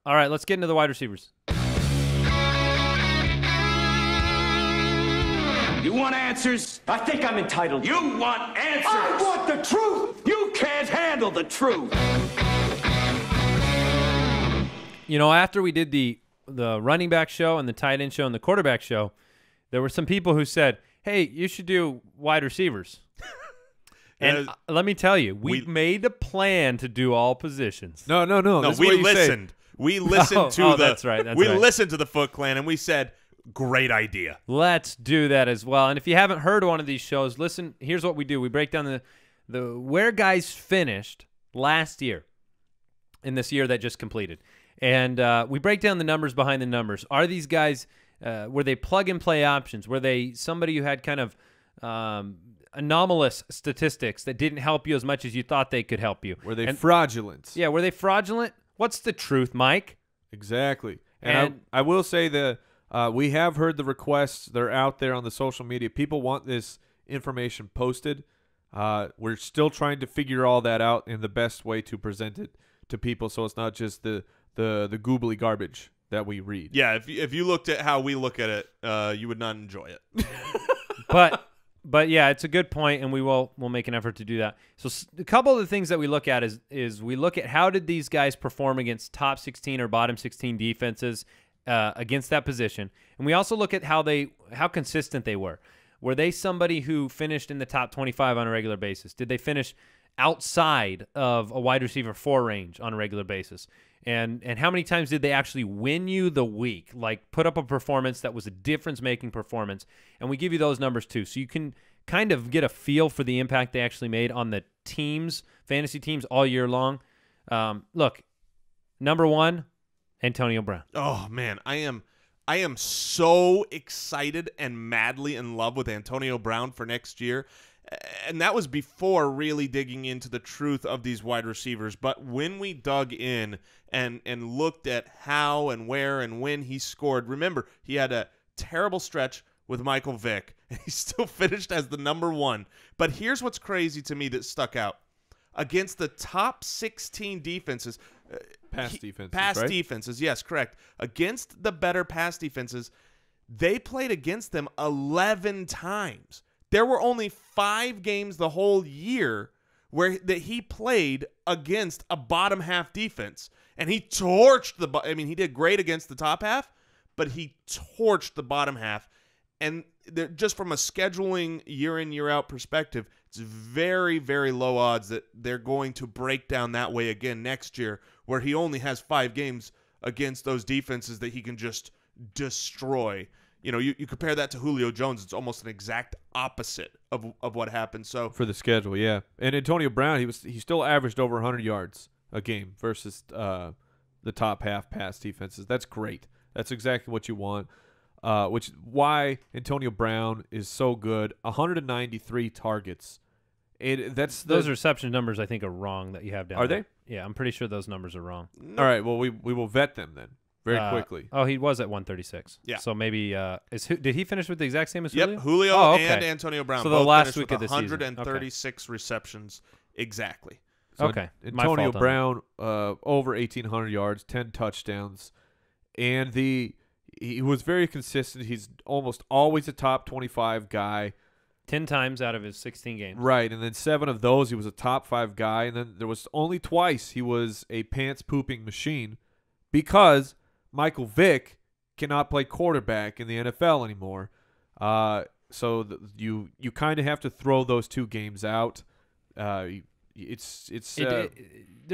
All right, let's get into the wide receivers. You want answers? I think I'm entitled. You want answers? I want the truth! You can't handle the truth. You know, after we did the running back show and the tight end show and the quarterback show, there were some people who said, hey, you should do wide receivers. And let me tell you, we made a plan to do all positions. No. We listened. We listened to the. That's right. We listened to the Foot Clan, and we said, great idea. Let's do that as well. And if you haven't heard one of these shows, listen, here's what we do. We break down the where guys finished last year in this year that just completed. And we break down the numbers behind the numbers. Are these guys, were they plug-and-play options? Were they somebody who had kind of anomalous statistics that didn't help you as much as you thought they could help you? Were they fraudulent? Yeah, were they fraudulent? What's the truth, Mike? Exactly. And I will say that we have heard the requests. They're out there on the social media. People want this information posted. We're still trying to figure all that out in the best way to present it to people, so it's not just the googly garbage that we read. Yeah, if you looked at how we look at it, you would not enjoy it. But yeah, it's a good point, and we'll make an effort to do that. So a couple of the things that we look at is we look at how did these guys perform against top 16 or bottom 16 defenses against that position, and we also look at how consistent they were. Were they somebody who finished in the top 25 on a regular basis? Did they finish outside of a wide receiver 4 range on a regular basis? And how many times did they actually win you the week, like put up a performance that was a difference-making performance? And we give you those numbers too, so you can kind of get a feel for the impact they actually made on the teams, fantasy teams, all year long. Look, number 1, Antonio Brown. Oh, man, I am so excited and madly in love with Antonio Brown for next year. And that was before really digging into the truth of these wide receivers. But when we dug in and looked at how and where and when he scored, remember, he had a terrible stretch with Michael Vick, and he still finished as the number 1. But here's what's crazy to me that stuck out. Against the top 16 defenses, Pass defenses, Pass right? defenses, yes, correct. Against the better pass defenses, they played against them 11 times. There were only 5 games the whole year that he played against a bottom half defense, and he torched he did great against the top half, but he torched the bottom half. And just from a scheduling year in, year out perspective, it's very, very low odds that they're going to break down that way again next year, where he only has 5 games against those defenses that he can just destroy. You know, you compare that to Julio Jones, it's almost an exact opposite of what happened. So for the schedule, yeah. And Antonio Brown, he still averaged over 100 yards a game versus the top half pass defenses. That's great. That's exactly what you want. Which is why Antonio Brown is so good. 193 targets. Those reception numbers I think are wrong that you have down Are there. they? Yeah, I'm pretty sure those numbers are wrong. All right, well we will vet them then very quickly. Oh, he was at 136. Yeah. So maybe did he finish with the exact same as Yep, Julio? Julio Oh, okay. and Antonio Brown. So the both last finished week with of the season. 136 receptions exactly. So Okay. My Antonio fault on Brown over 1,800 yards, 10 touchdowns, and he was very consistent. He's almost always a top 25 guy. 10 times out of his 16 games. Right, and then 7 of those he was a top 5 guy, and then there was only twice he was a pants-pooping machine because Michael Vick cannot play quarterback in the NFL anymore. So you kind of have to throw those 2 games out. There's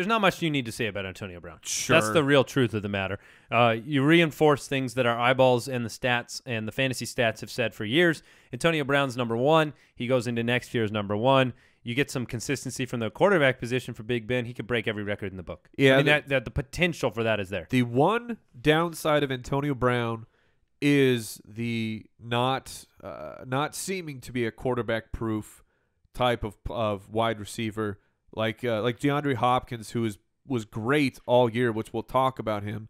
not much you need to say about Antonio Brown. Sure. That's the real truth of the matter. You reinforce things that our eyeballs and the stats and the fantasy stats have said for years. Antonio Brown's number 1. He goes into next year as number 1. You get some consistency from the quarterback position for Big Ben. He could break every record in the book. Yeah, I mean, the potential for that is there. The one downside of Antonio Brown is the not seeming to be a quarterback-proof type of wide receiver. Like DeAndre Hopkins, who was great all year, which we'll talk about him.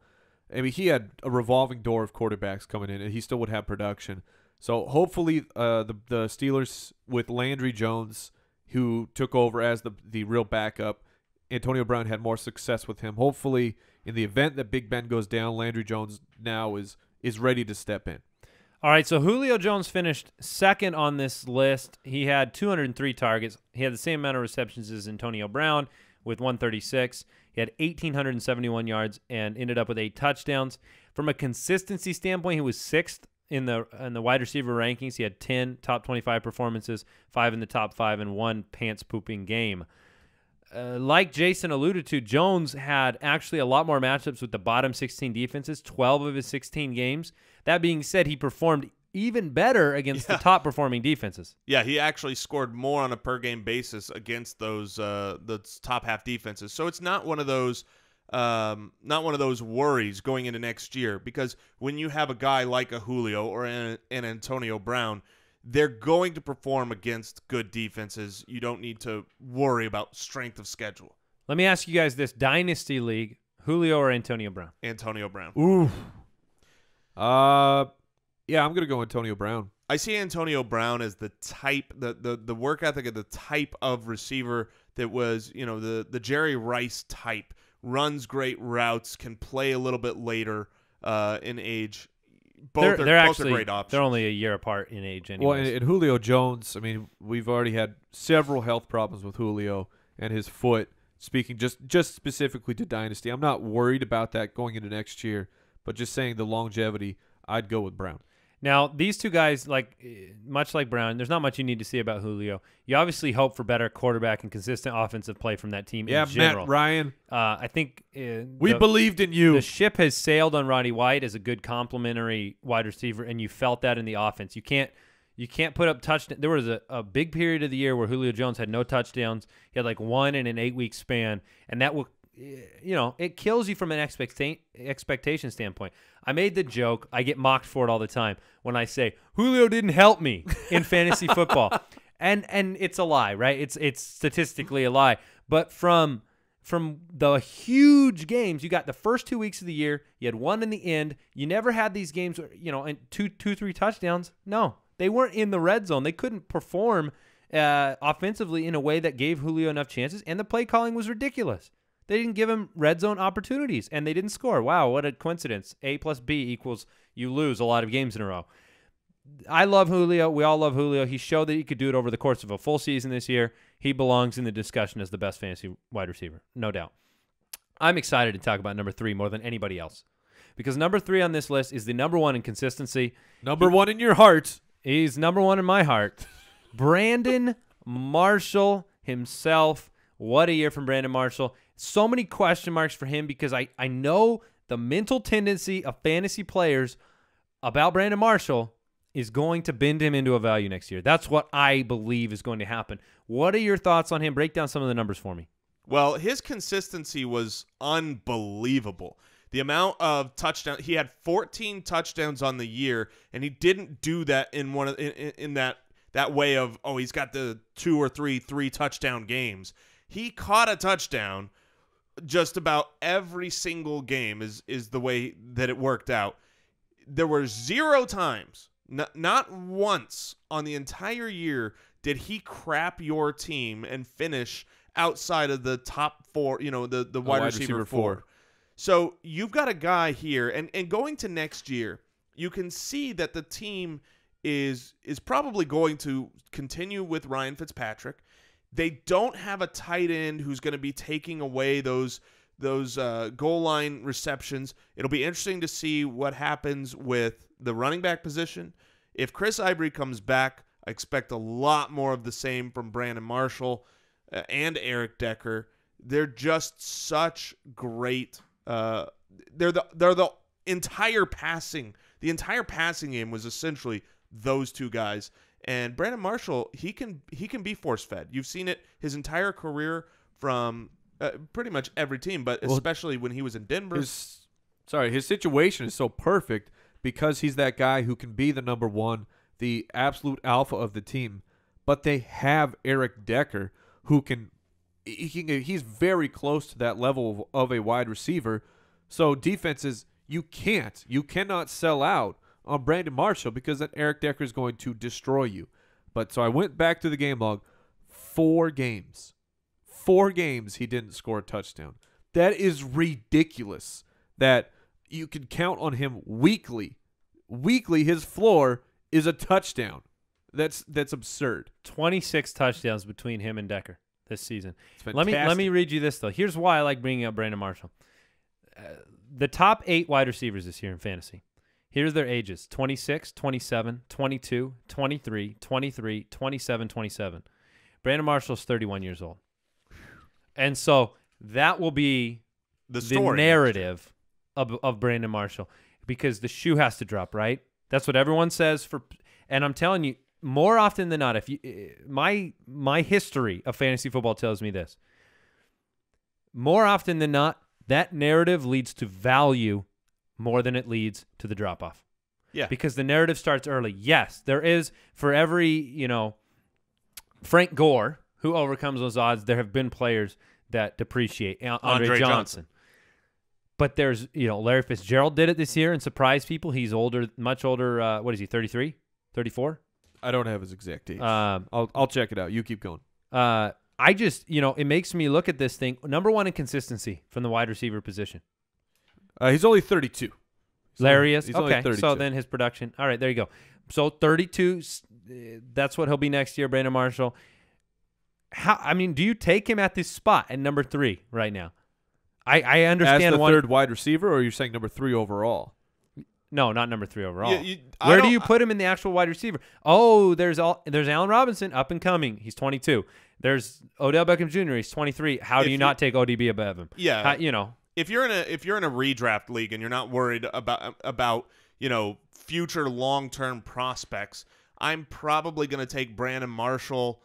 I mean, he had a revolving door of quarterbacks coming in, and he still would have production. So hopefully the Steelers, with Landry Jones, who took over as the real backup, Antonio Brown had more success with him. Hopefully, in the event that Big Ben goes down, Landry Jones now is ready to step in. All right, so Julio Jones finished second on this list. He had 203 targets. He had the same amount of receptions as Antonio Brown with 136. He had 1,871 yards and ended up with 8 touchdowns. From a consistency standpoint, he was sixth in the wide receiver rankings. He had 10 top 25 performances, 5 in the top 5, and 1 pants-pooping game. Like Jason alluded to, Jones had actually a lot more matchups with the bottom 16 defenses, 12 of his 16 games. That being said, he performed even better against the top-performing defenses. Yeah, he actually scored more on a per-game basis against those the top half defenses. So it's not one of those worries going into next year, because when you have a guy like a Julio or an Antonio Brown, they're going to perform against good defenses. You don't need to worry about strength of schedule. Let me ask you guys this: Dynasty League, Julio or Antonio Brown? Antonio Brown. Ooh. Yeah, I'm going to go Antonio Brown. I see Antonio Brown as the type, the work ethic of the type of receiver that was, the Jerry Rice type. Runs great routes, can play a little bit later in age. Both are great options. They're only a year apart in age anyways. Well, and Julio Jones, I mean, we've already had several health problems with Julio and his foot. Speaking just specifically to Dynasty, I'm not worried about that going into next year, but just saying the longevity, I'd go with Brown. Now, these two guys, much like Brown, there's not much you need to see about Julio. You obviously hope for better quarterback and consistent offensive play from that team in general. Matt Ryan. I think we believed in you. The ship has sailed on Roddy White as a good complementary wide receiver, and you felt that in the offense. You can't put up touchdowns. There was a big period of the year where Julio Jones had no touchdowns. He had one in an 8-week span, and that will, it kills you from an expectation standpoint. I made the joke. I get mocked for it all the time when I say Julio didn't help me in fantasy football, and it's a lie, right? It's statistically a lie. But from the huge games, you got the first 2 weeks of the year. You had one in the end. You never had these games, and 3 touchdowns. No, they weren't in the red zone. They couldn't perform offensively in a way that gave Julio enough chances, and the play calling was ridiculous. They didn't give him red zone opportunities, and they didn't score. Wow, what a coincidence. A plus B equals you lose a lot of games in a row. I love Julio. We all love Julio. He showed that he could do it over the course of a full season this year. He belongs in the discussion as the best fantasy wide receiver, no doubt. I'm excited to talk about number 3 more than anybody else, because number 3 on this list is the number 1 in consistency. Number 1 in your heart. He's number 1 in my heart. Brandon Marshall himself. What a year from Brandon Marshall. So many question marks for him, because I know the mental tendency of fantasy players about Brandon Marshall is going to bend him into a value next year. That's what I believe is going to happen. What are your thoughts on him? Break down some of the numbers for me. Well, his consistency was unbelievable. The amount of touchdowns, he had 14 touchdowns on the year, and he didn't do that in that way of, he's got the 2 or 3 touchdown games. He caught a touchdown just about every single game is the way that it worked out. There were 0 times, not once on the entire year did he crap your team and finish outside of the top 4, the wide receiver 4. So you've got a guy here, and going to next year, you can see that the team is probably going to continue with Ryan Fitzpatrick. They don't have a tight end who's going to be taking away those goal line receptions. It'll be interesting to see what happens with the running back position. If Chris Ivory comes back, I expect a lot more of the same from Brandon Marshall and Eric Decker. They're just such great. They're the entire passing. The entire passing game was essentially those two guys. And Brandon Marshall, he can be force-fed. You've seen it his entire career from pretty much every team, but especially when he was in Denver. His situation is so perfect because he's that guy who can be the number 1, the absolute alpha of the team. But they have Eric Decker, who he's very close to that level of a wide receiver. So defenses, you cannot sell out on Brandon Marshall, because that Eric Decker is going to destroy you. But so I went back to the game log. 4 games. 4 games he didn't score a touchdown. That is ridiculous that you can count on him weekly. Weekly, his floor is a touchdown. That's absurd. 26 touchdowns between him and Decker this season. It's Let fantastic. me read you this, though. Here's why I like bringing up Brandon Marshall. The top 8 wide receivers this year in fantasy. Here's their ages: 26, 27, 22, 23, 23, 27, 27. Brandon Marshall's 31 years old. And so that will be The the story. narrative of Brandon Marshall, because the shoe has to drop, right? That's what everyone says and I'm telling you, more often than not, if you my history of fantasy football tells me this. More often than not, that narrative leads to value more than it leads to the drop-off. Yeah. Because the narrative starts early. Yes, there is, for every, Frank Gore who overcomes those odds, there have been players that depreciate. Andre Johnson. But there's, Larry Fitzgerald did it this year and surprised people. He's older, much older. What is he, 33, 34? I don't have his exact age. Um, I'll check it out. You keep going. I just, it makes me look at this thing. Number one in consistency from the wide receiver position. He's only 32. Larry is? He's only Okay, 32. so then his production. All right, there you go. So 32, that's what he'll be next year, Brandon Marshall. Do you take him at this spot at number 3 right now? I understand As the one. third wide receiver, or you're saying number 3 overall? No, not number 3 overall. I Where do don't- you put him in the actual wide receiver? Oh, there's Allen Robinson, up and coming. He's 22. There's Odell Beckham Jr. He's 23. How do you not take ODB above him? Yeah. If you're in a redraft league and you're not worried about future long-term prospects, I'm probably going to take Brandon Marshall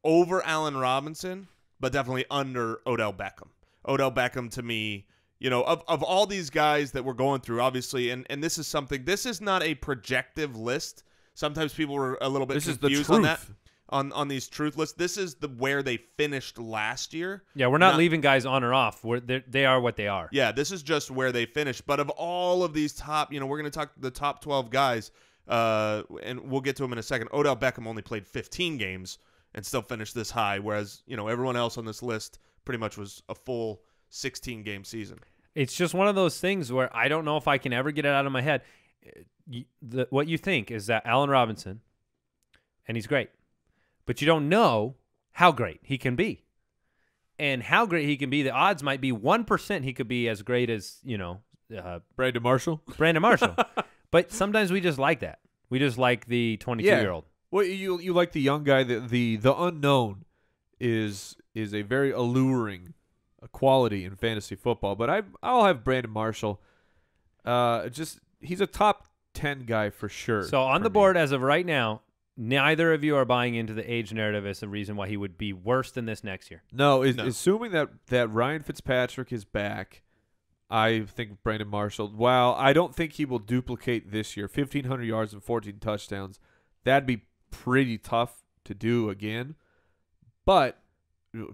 over Allen Robinson, but definitely under Odell Beckham. Odell Beckham, to me, of all these guys that we're going through, obviously, and this is not a projective list. Sometimes people were a little bit confused on that. On these truth lists, this is where they finished last year. Yeah, we're not leaving guys on or off. They are what they are. Yeah, this is just where they finished. But of all of these top, we're going to talk the top 12 guys, and we'll get to them in a second. Odell Beckham only played 15 games and still finished this high, whereas everyone else on this list pretty much was a full 16-game season. It's just one of those things where I don't know if I can ever get it out of my head. What you think is that Allen Robinson, and he's great, but you don't know how great he can be. And how great he can be, the odds might be 1% he could be as great as, Brandon Marshall? Brandon Marshall. But sometimes we just like that. We just like the 22-year-old. Well, you like the young guy. The unknown is a very alluring quality in fantasy football. But I'll have Brandon Marshall. He's a top 10 guy for sure. So on the board as of right now, neither of you are buying into the age narrative as a reason why he would be worse than this next year. No, assuming that Ryan Fitzpatrick is back, I think Brandon Marshall, while I don't think he will duplicate this year, 1,500 yards and 14 touchdowns, that'd be pretty tough to do again, but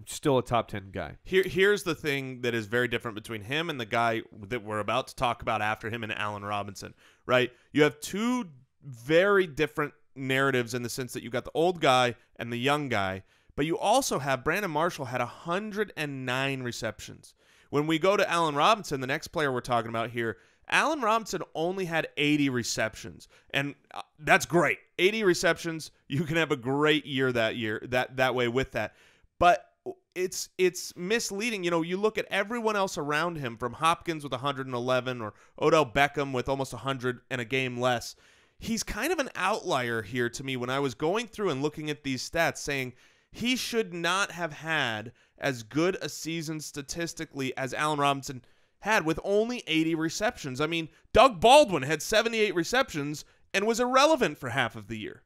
still a top 10 guy. Here's the thing that is very different between him and the guy that we're about to talk about after him and Allen Robinson, right? You have two very different narratives in the sense that you got the old guy and the young guy, but you also have Brandon Marshall had 109 receptions. When we go to Allen Robinson, the next player we're talking about here, Allen Robinson only had 80 receptions, and that's great. 80 receptions, you can have a great year that way with that. But it's misleading. You look at everyone else around him, from Hopkins with 111 or Odell Beckham with almost 100 and a game less. He's kind of an outlier here to me when I was going through and looking at these stats, saying he should not have had as good a season statistically as Allen Robinson had with only 80 receptions. I mean, Doug Baldwin had 78 receptions and was irrelevant for half of the year.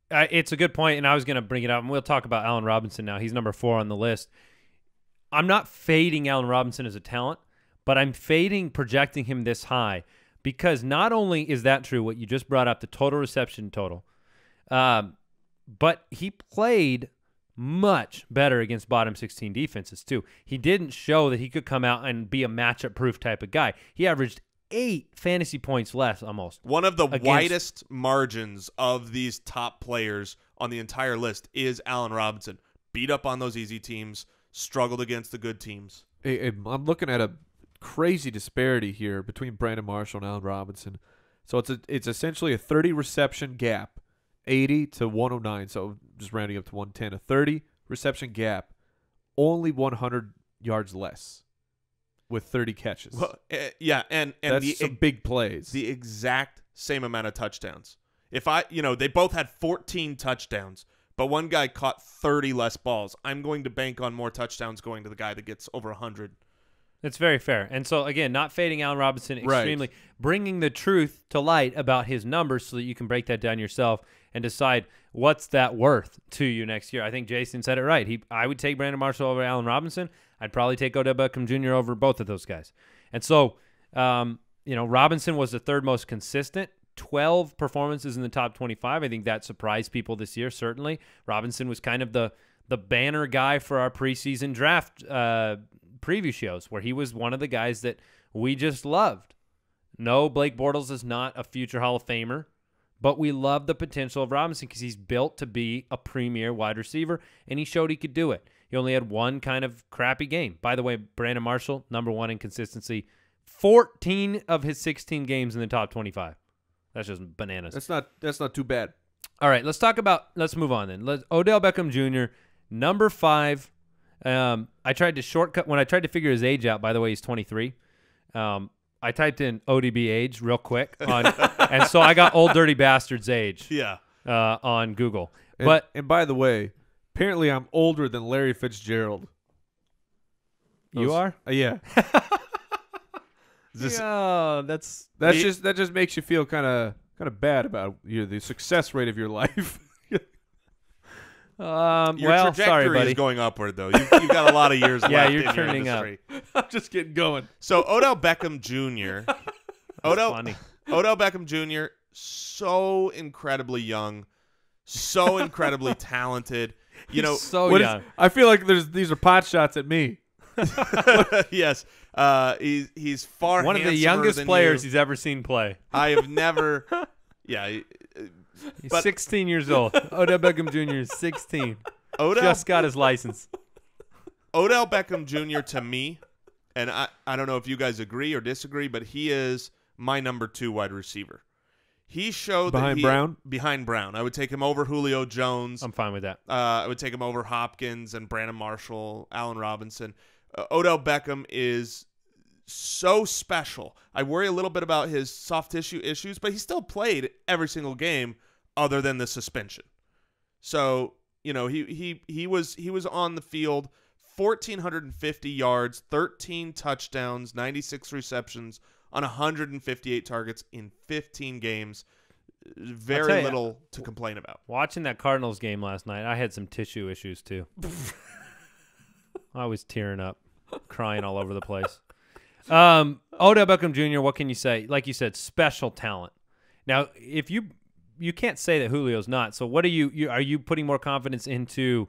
It's a good point, and I was going to bring it up, and we'll talk about Allen Robinson now. He's number 4 on the list. I'm not fading Allen Robinson as a talent, but I'm fading projecting him this high, because not only is that true, what you just brought up, the total reception total, but he played much better against bottom 16 defenses too. He didn't show that he could come out and be a matchup-proof type of guy. He averaged 8 fantasy points less almost. One of the widest margins of these top players on the entire list is Allen Robinson. Beat up on those easy teams, struggled against the good teams. I'm looking at a crazy disparity here between Brandon Marshall and Allen Robinson. So it's essentially a 30 reception gap, 80 to 109. So just rounding up to 110, a 30 reception gap, only 100 yards less with 30 catches. Well, yeah, and that's some big plays. The exact same amount of touchdowns. If they both had 14 touchdowns, but one guy caught 30 less balls. I'm going to bank on more touchdowns going to the guy that gets over 100. It's very fair. And so, again, not fading Allen Robinson extremely, Right. bringing the truth to light about his numbers so that you can break that down yourself and decide what's that worth to you next year. I think Jason said it right. I would take Brandon Marshall over Allen Robinson. I'd probably take Odell Beckham Jr. over both of those guys. And so, Robinson was the third most consistent. 12 performances in the top 25. I think that surprised people this year, certainly. Robinson was kind of the banner guy for our preseason draft preview shows, where he was one of the guys that we just loved. No, Blake Bortles is not a future Hall of Famer, but we love the potential of Robinson because he's built to be a premier wide receiver, and he showed he could do it. He only had one kind of crappy game. By the way, Brandon Marshall, number one in consistency, 14 of his 16 games in the top 25. That's just bananas. That's not too bad. All right, let's move on then. Odell Beckham Jr., number 5. I tried to shortcut when I tried to figure his age out. By the way, he's 23. I typed in ODB age real quick, and so I got Old Dirty Bastard's age. Yeah. On Google. And by the way, apparently I'm older than Larry Fitzgerald. You are? Yeah. Yeah, that just makes you feel kind of bad about the success rate of your life. Your well, trajectory sorry, buddy. is going upward, though. You've got a lot of years left. Yeah, you're in turning your up. industry. I'm just getting going. So Odell Beckham Jr. Funny. Odell Beckham Jr. so incredibly young, so incredibly talented. He's so young. I feel like these are pot shots at me. Yes, he's far one of the handsomer youngest than players you. he's ever seen play. I have never. Yeah, He's 16 years old. Odell Beckham Jr. is 16. Odell Just got his license. Odell Beckham Jr. to me, and I don't know if you guys agree or disagree, but he is my number 2 wide receiver. He showed behind Brown. Behind Brown, I would take him over Julio Jones. I'm fine with that. I would take him over Hopkins and Brandon Marshall, Allen Robinson. Odell Beckham is so special. I worry a little bit about his soft tissue issues, but he still played every single game other than the suspension. So, he was on the field, 1,450 yards, 13 touchdowns, 96 receptions on 158 targets in 15 games. Very little to complain about. Watching that Cardinals game last night, I had some tissue issues too. I was tearing up, crying all over the place. Odell Beckham Jr., what can you say? Like you said, special talent. Now, if you can't say that Julio's not, so what are you putting more confidence into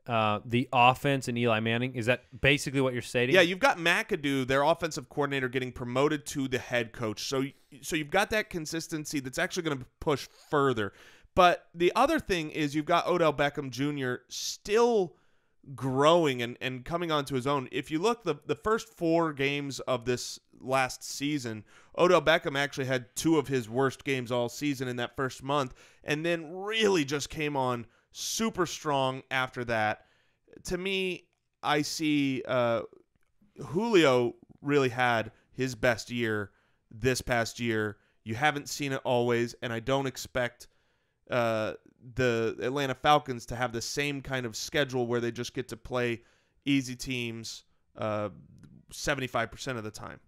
the offense and Eli Manning? Is that basically what you're stating? Yeah, you've got McAdoo, their offensive coordinator, getting promoted to the head coach. So you've got that consistency that's actually going to push further. But the other thing is you've got Odell Beckham Jr. still growing and coming onto his own. If you look, the first 4 games of this last season, Odell Beckham actually had 2 of his worst games all season in that first month, and then really just came on super strong after that. To me, I see Julio really had his best year this past year. You haven't seen it always, and I don't expect the Atlanta Falcons to have the same kind of schedule where they just get to play easy teams 75% of the time.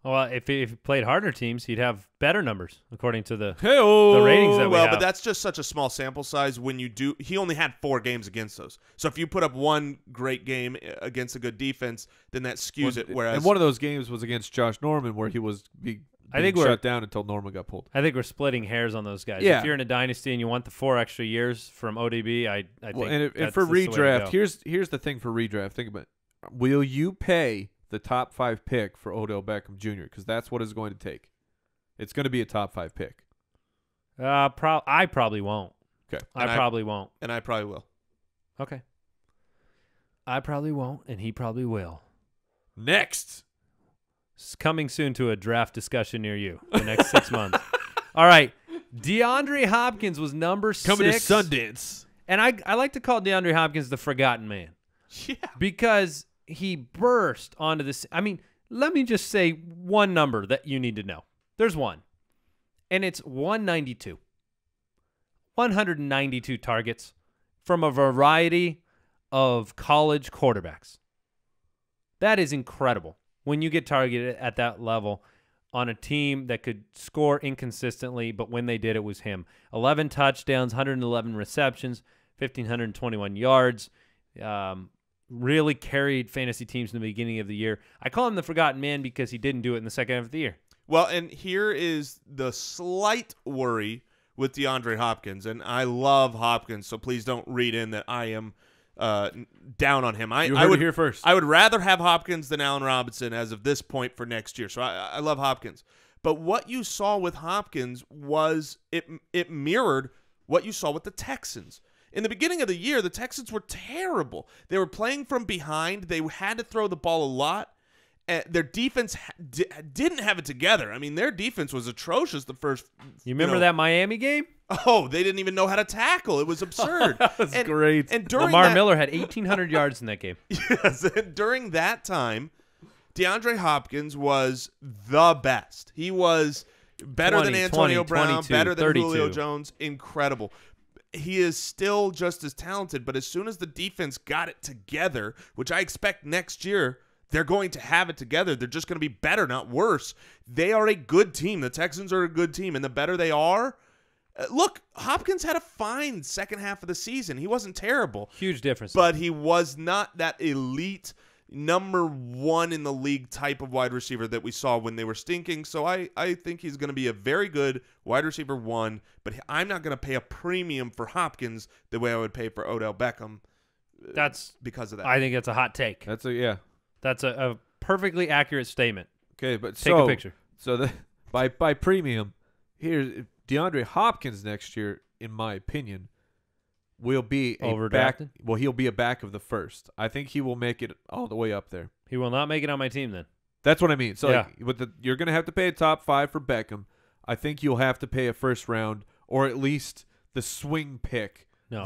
Well, if he played harder teams, he'd have better numbers, according to the Hey-o. ratings that we have. But that's just such a small sample size. He only had 4 games against those. So if you put up one great game against a good defense, then that skews it. Whereas, and one of those games was against Josh Norman, where he was being shut down until Norman got pulled. I think we're splitting hairs on those guys. Yeah. If you're in a dynasty and you want the 4 extra years from ODB, I think and for redraft, here's the thing for redraft. Think about it. Will you pay the top 5 pick for Odell Beckham Jr.? Because that's what it's going to take. It's going to be a top 5 pick. I probably won't. Okay. I probably won't. And I probably will. Okay. I probably won't, and he probably will. Next. It's coming soon to a draft discussion near you the next 6 months. All right. DeAndre Hopkins was number 6. Coming to Sundance. And I like to call DeAndre Hopkins the forgotten man. Yeah. Because he burst onto this. I mean, let me just say one number that you need to know. There's one. And it's 192. 192 targets from a variety of college quarterbacks. That is incredible when you get targeted at that level on a team that could score inconsistently, but when they did, it was him. 11 touchdowns, 111 receptions, 1,521 yards. Really carried fantasy teams in the beginning of the year. I call him the forgotten man because he didn't do it in the second half of the year. Well, and here is the slight worry with DeAndre Hopkins, and I love Hopkins, so please don't read in that I am down on him. You heard it here first. I would rather have Hopkins than Allen Robinson as of this point for next year, so I love Hopkins. But what you saw with Hopkins was it mirrored what you saw with the Texans. In the beginning of the year, the Texans were terrible. They were playing from behind. They had to throw the ball a lot. Their defense didn't have it together. I mean, their defense was atrocious the first. You remember that Miami game? Oh, they didn't even know how to tackle. It was absurd. That was great. And during Lamar Miller had 1,800 yards in that game. Yes, and during that time, DeAndre Hopkins was the best. He was better than Antonio Brown, 22, better than 32. Julio Jones. Incredible. He is still just as talented, but as soon as the defense got it together, which I expect next year, they're going to have it together. They're just going to be better, not worse. They are a good team. The Texans are a good team, and the better they are, look, Hopkins had a fine second half of the season. He wasn't terrible. Huge difference. But he was not that elite number one in the league type of wide receiver that we saw when they were stinking. So I think he's going to be a very good wide receiver 1, but I'm not going to pay a premium for Hopkins the way I would pay for Odell Beckham. That's because of that. I think it's a hot take. That's a perfectly accurate statement. Okay, but Take a picture. So by premium, here's DeAndre Hopkins next year, in my opinion, will be overdrafted. He'll be a back of the first. I think he will make it all the way up there. He will not make it on my team then. That's what I mean. So Yeah. you're going to have to pay a top 5 for Beckham. I think you'll have to pay a first round or at least the swing pick of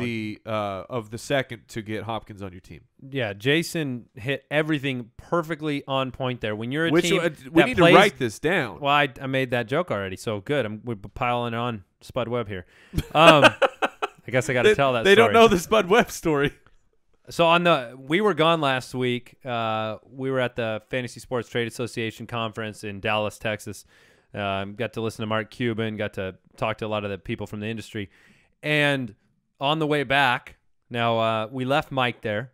the second to get Hopkins on your team. Yeah, Jason hit everything perfectly on point there. When you're a Which team we that need plays, to write this down. Well, I made that joke already, so good. We're piling on Spud Webb here. I guess I got to tell that They story. don't know the Spud Webb story. So we were gone last week. We were at the Fantasy Sports Trade Association conference in Dallas, Texas. Got to listen to Mark Cuban, got to talk to a lot of the people from the industry. And on the way back, now we left Mike there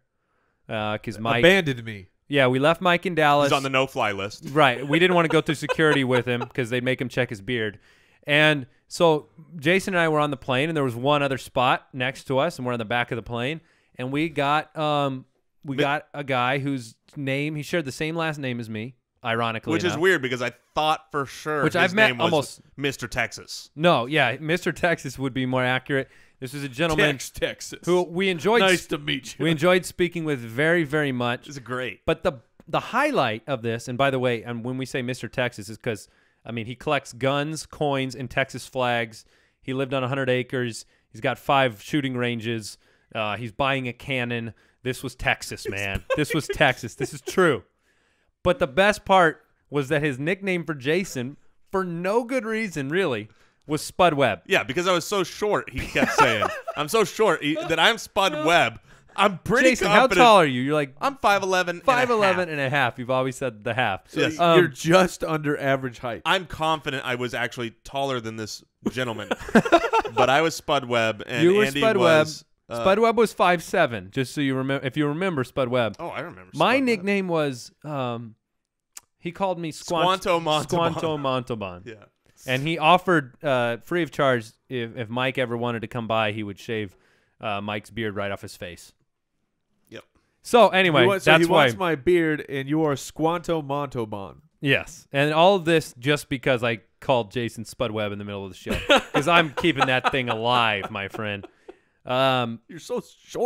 because Mike abandoned me. Yeah, we left Mike in Dallas. He's on the no-fly list. Right. We didn't want to go through security with him because they'd make him check his beard. And so Jason and I were on the plane, and there was one other spot next to us, and we're on the back of the plane. And we got a guy whose name, he shared the same last name as me, ironically Which enough. is weird because I thought for sure Which his I've met name was almost Mr. Texas. No, yeah, Mr. Texas would be more accurate. This is a gentleman Texas. who we enjoyed. Nice to meet you. We enjoyed speaking with very, very much. This is great. But the highlight of this, and by the way, and when we say Mr. Texas, is because he collects guns, coins, and Texas flags. He lived on 100 acres. He's got 5 shooting ranges. He's buying a cannon. This was Texas, man. This was Texas. This is true. But the best part was that his nickname for Jason, for no good reason really, was Spud Webb. Yeah, because I was so short, he kept saying. I'm so short that I'm Spud Webb. I'm pretty Jason, confident. how tall are you? You're like I'm 5'11". 5'11" and a half. You've always said the half. So Yes. you're just under average height. I'm confident I was actually taller than this gentleman. But I was Spud Webb, and You were Andy Spud was, Webb. Spud Webb was 5'7", just so you remember. If you remember Spud Webb. Oh, I remember. My Spud nickname was he called me Squanto Montalban. Squanto Montalban. Webb. Yeah. And he offered free of charge if Mike ever wanted to come by, he would shave Mike's beard right off his face. Yep. So anyway, he that's why. wants my beard, and you are Squanto Montalban. Yes, and all of this just because I called Jason Spud Webb in the middle of the show because I'm keeping that thing alive, my friend. You're so short.